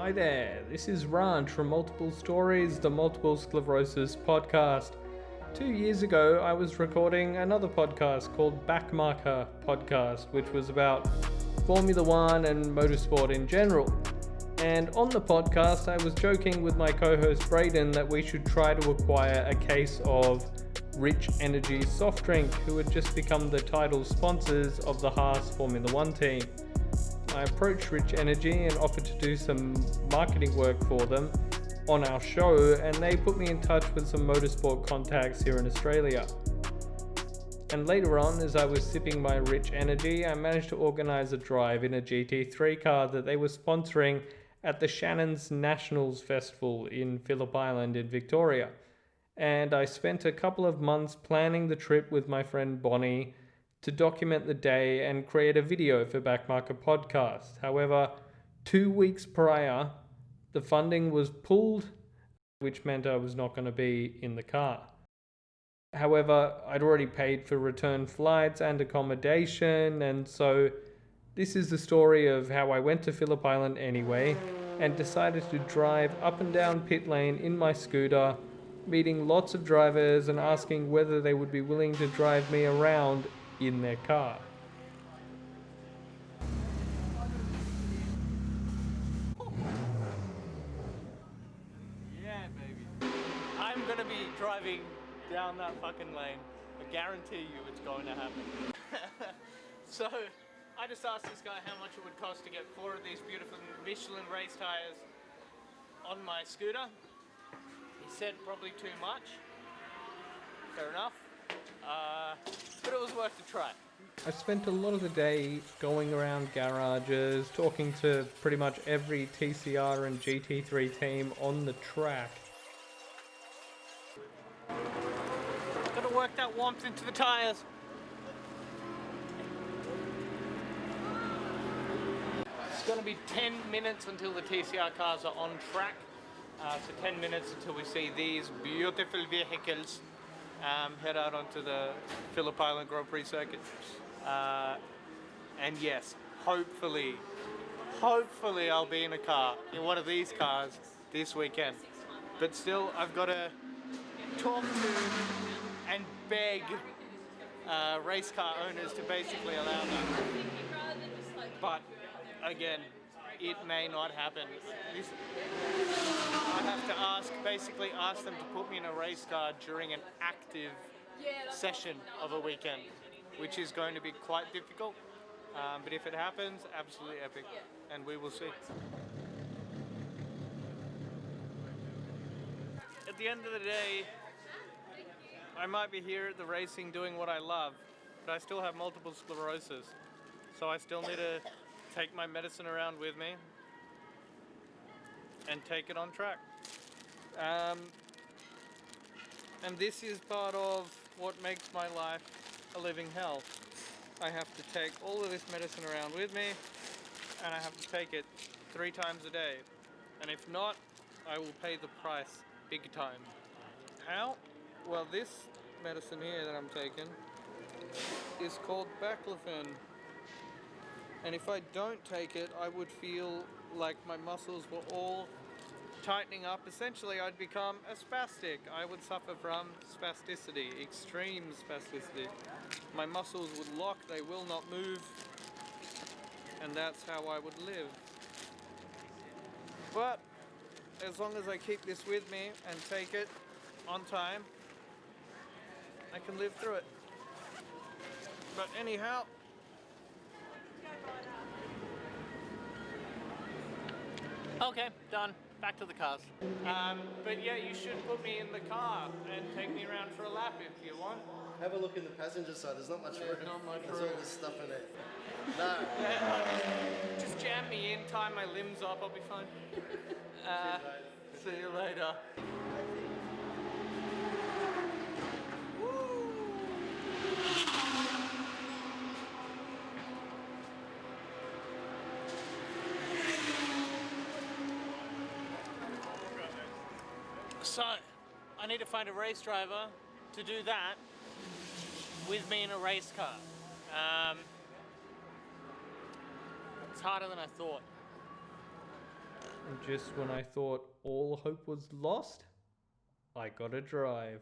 Hi there, this is Ranch from Multiple Stories, the Multiple Sclerosis podcast. 2 years ago, I was recording another podcast called Backmarker Podcast, which was about Formula One and motorsport in general. And on the podcast, I was joking with my co-host Braden that we should try to acquire a case of Rich Energy soft drink, who had just become the title sponsors of the Haas Formula One team. I approached Rich Energy and offered to do some marketing work for them on our show, and they put me in touch with some motorsport contacts here in Australia. And later on, as I was sipping my Rich Energy, I managed to organise a drive in a GT3 car that they were sponsoring at the Shannon's Nationals Festival in Phillip Island in Victoria. And I spent a couple of months planning the trip with my friend Bonnie to document the day and create a video for Backmarker Podcast. However, 2 weeks prior, the funding was pulled, which meant I was not going to be in the car. However, I'd already paid for return flights and accommodation, and so this is the story of how I went to Phillip Island anyway and decided to drive up and down pit lane in my scooter, meeting lots of drivers and asking whether they would be willing to drive me around in their car. Yeah, baby. I'm gonna be driving down that fucking lane. I guarantee you it's going to happen. So, I just asked this guy how much it would cost to get 4 of these beautiful Michelin race tires on my scooter. He said probably too much. Fair enough. But it was worth a try. I spent a lot of the day going around garages, talking to pretty much every TCR and GT3 team on the track. Gotta work that warmth into the tires. It's gonna be 10 minutes until the TCR cars are on track. So 10 minutes until we see these beautiful vehicles head out onto the Phillip Island Grand Prix circuit. And yes, hopefully I'll be in a car, in one of these cars this weekend. But still, I've got to talk to and beg race car owners to basically allow that. But again, it may not happen. I have to basically ask them to put me in a race car during an active session of a weekend, which is going to be quite difficult. But if it happens, absolutely epic, and we will see. At the end of the day, I might be here at the racing doing what I love, but I still have multiple sclerosis, so I still need to take my medicine around with me and take it on track. And this is part of what makes my life a living hell. I have to take all of this medicine around with me, and I have to take it 3 times a day. And if not, I will pay the price big time. How? Well, this medicine here that I'm taking is called baclofen. And if I don't take it, I would feel like my muscles were all tightening up. Essentially, I'd become a spastic. I would suffer from spasticity, extreme spasticity. My muscles would lock, they will not move, and that's how I would live. But as long as I keep this with me and take it on time, I can live through it. But anyhow, okay, done. Back to the cars. But yeah, you should put me in the car and take me around for a lap if you want. Have a look in the passenger side. There's not much room. Not much There's room. all this stuff in it. No. Yeah, just jam me in, tie my limbs up, I'll be fine. See you later. So, I need to find a race driver to do that with me in a race car. It's harder than I thought. And just when I thought all hope was lost, I got a drive.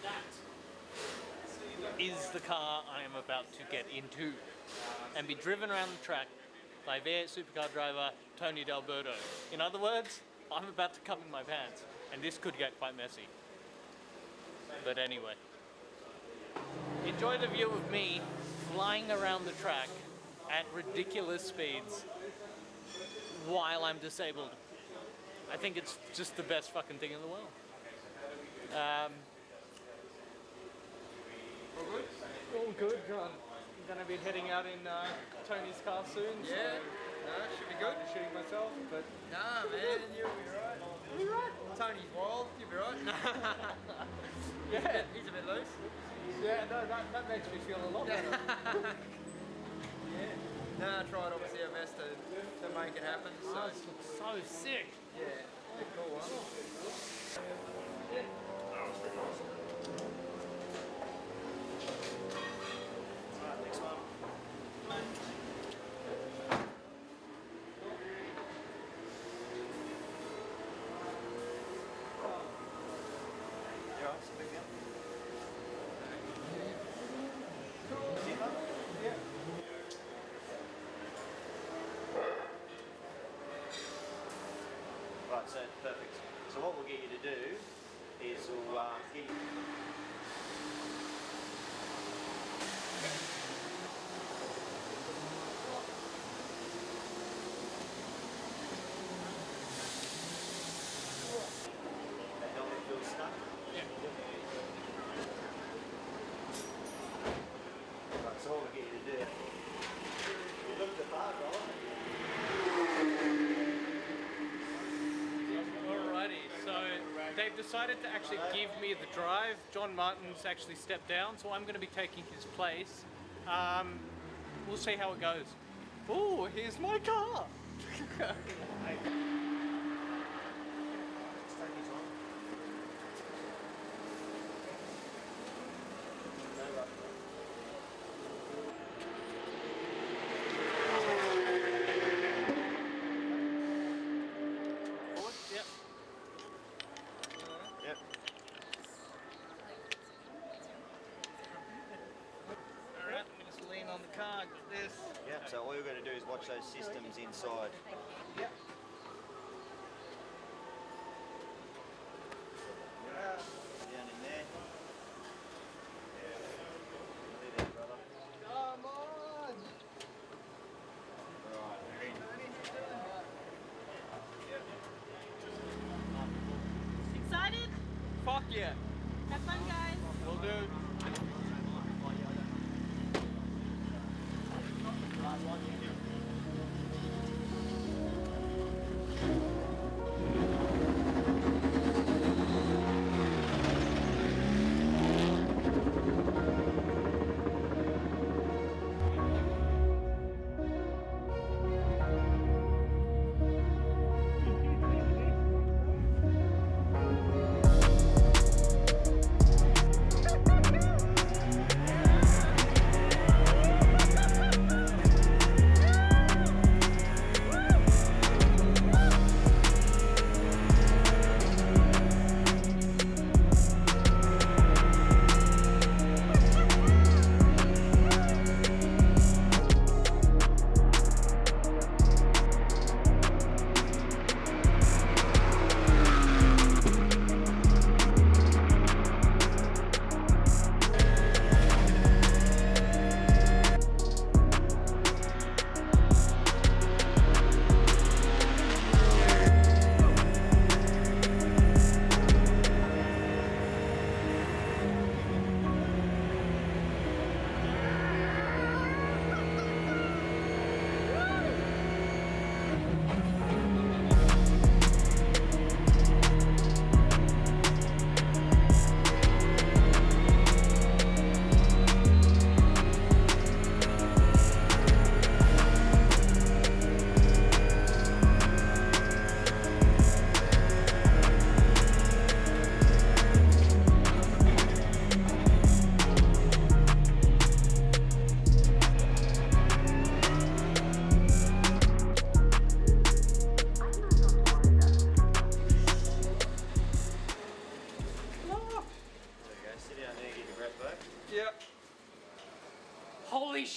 That is the car I am about to get into and be driven around the track by their supercar driver, Tony D'Alberto. In other words, I'm about to come in my pants, and this could get quite messy. But anyway, enjoy the view of me flying around the track at ridiculous speeds while I'm disabled. I think it's just the best fucking thing in the world. All good, John. I'm gonna be heading out in Tony's car soon. Yeah, no, should be good. I'm shooting myself, but Nah, man, you'll be right. you'll be right. Tony's wild, you'll be right. Yeah, He's a bit loose. yeah. No, that makes me feel a lot better. Yeah. Nah, I tried obviously our best to make it happen. So, Oh, this looks so sick. yeah, a cool one. Right, so perfect. So what we'll get you to do is we'll get you... The helmet feels stuck. Yeah. Right, so what we'll get you to do... You look the bar, right? Alrighty, so they've decided to actually give me the drive. John Martin's actually stepped down, so I'm going to be taking his place. We'll see how it goes. Oh, here's my car! Forward? Yep. Yep. Alright, I'm just lean on the car, got this. Yep, so all you've got to do is watch those systems inside. Yep. Down in there. Nearly there, brother. Come on! Right, we're in. Excited? Fuck yeah! Have fun, guys. Will do.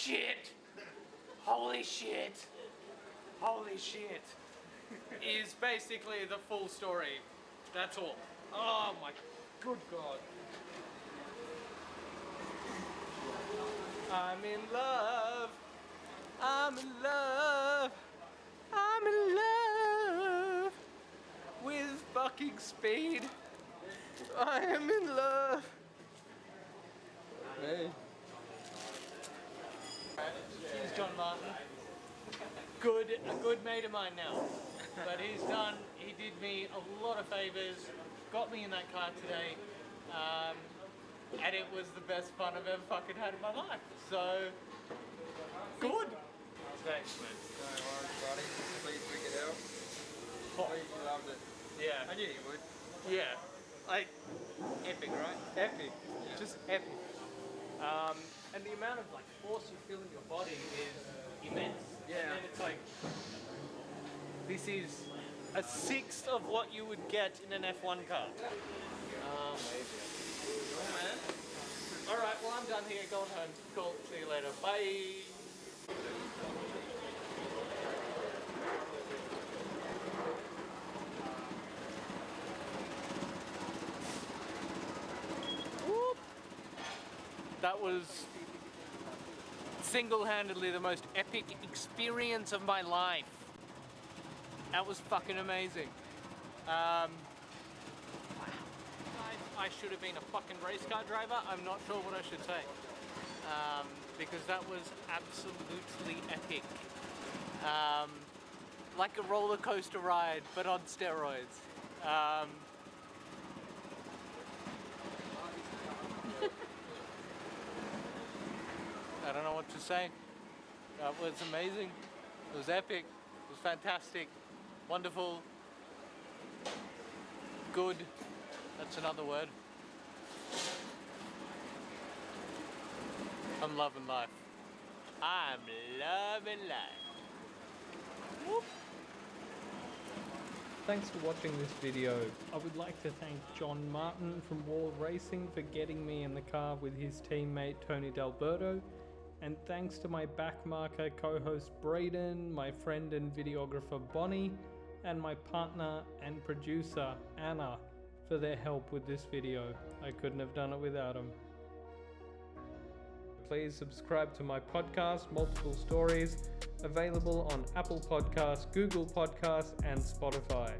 shit! Holy shit! Holy shit! Is basically the full story. That's all. Oh my good God. I'm in love. I'm in love. I'm in love with fucking speed. I am in love. Hey. Here's John Martin. A good mate of mine now. But he did me a lot of favours, got me in that car today, and it was the best fun I've ever fucking had in my life. So, good. Thanks, man. No worries, buddy. Please pick it out. Please, you loved it. Yeah. I knew you would. Yeah. Like, Epic, right? epic. Yeah. Just epic. And the amount of like force you feel in your body is immense. Yeah. And then it's like, this is a sixth of what you would get in an F1 car. Oh, man. Alright, well I'm done here, going home. Cool, see you later. Bye! Whoop. That was single-handedly the most epic experience of my life. That was fucking amazing. I should have been a fucking race car driver. I'm not sure what I should say. Because that was absolutely epic. Like a roller coaster ride, but on steroids. I don't know what to say. That was amazing. It was epic. It was fantastic. Wonderful. Good. That's another word. I'm loving life. I'm loving life. Whoop. Thanks for watching this video. I would like to thank John Martin from Wall Racing for getting me in the car with his teammate Tony D'Alberto, and thanks to my backmarker co-host Braden, my friend and videographer Bonnie, and my partner and producer Anna for their help with this video. I couldn't have done it without them. Please subscribe to my podcast, Multiple Stories, available on Apple Podcasts, Google Podcasts, and Spotify.